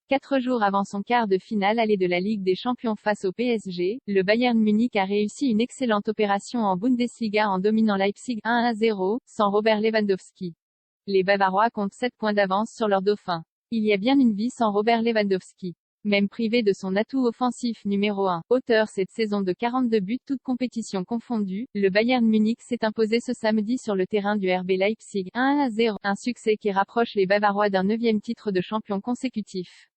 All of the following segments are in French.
4 jours avant son quart de finale aller de la Ligue des Champions face au PSG, le Bayern Munich a réussi une excellente opération en Bundesliga en dominant Leipzig 1-0, sans Robert Lewandowski. Les Bavarois comptent 7 points d'avance sur leur dauphin. Il y a bien une vie sans Robert Lewandowski. Même privé de son atout offensif numéro 1, auteur cette saison de 42 buts toutes compétitions confondues, le Bayern Munich s'est imposé ce samedi sur le terrain du RB Leipzig 1-0, un succès qui rapproche les Bavarois d'un 9e titre de champion consécutif.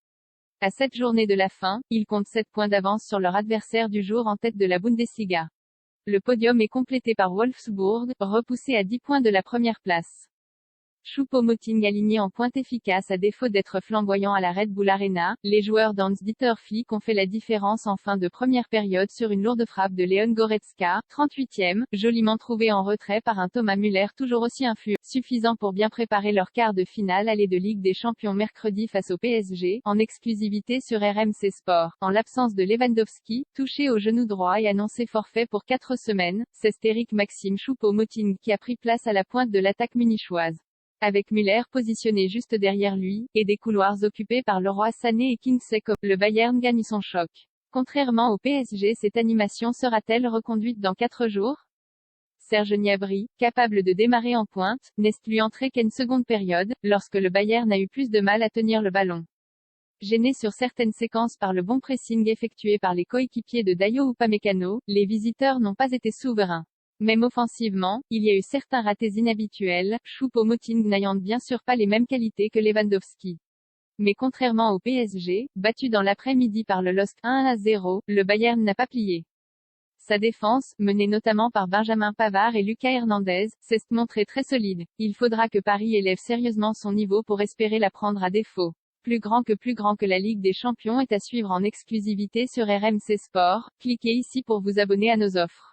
À 7 journées de la fin, ils comptent 7 points d'avance sur leur adversaire du jour en tête de la Bundesliga. Le podium est complété par Wolfsburg, repoussé à 10 points de la première place. Choupo-Moting aligné en pointe efficace à défaut d'être flamboyant à la Red Bull Arena, les joueurs d'Hans-Dieter Flick ont fait la différence en fin de première période sur une lourde frappe de Leon Goretzka, 38e, joliment trouvé en retrait par un Thomas Müller toujours aussi influent, suffisant pour bien préparer leur quart de finale aller de Ligue des Champions mercredi face au PSG, en exclusivité sur RMC Sport. En l'absence de Lewandowski, touché au genou droit et annoncé forfait pour 4 semaines, c'est Eric Maxime Choupo-Moting qui a pris place à la pointe de l'attaque munichoise. Avec Müller positionné juste derrière lui, et des couloirs occupés par Leroy Sané et Kingsley Coman, le Bayern gagne son choc. Contrairement au PSG, cette animation sera-t-elle reconduite dans 4 jours? Serge Gnabry, capable de démarrer en pointe, n'est lui entré qu'une seconde période, lorsque le Bayern a eu plus de mal à tenir le ballon. Gêné sur certaines séquences par le bon pressing effectué par les coéquipiers de Dayot Upamecano, les visiteurs n'ont pas été souverains. Même offensivement, il y a eu certains ratés inhabituels, Choupo-Moting n'ayant bien sûr pas les mêmes qualités que Lewandowski. Mais contrairement au PSG, battu dans l'après-midi par le LOSC 1-0, le Bayern n'a pas plié. Sa défense, menée notamment par Benjamin Pavard et Lucas Hernandez, s'est montrée très solide. Il faudra que Paris élève sérieusement son niveau pour espérer la prendre à défaut. Plus grand que la Ligue des Champions est à suivre en exclusivité sur RMC Sport. Cliquez ici pour vous abonner à nos offres.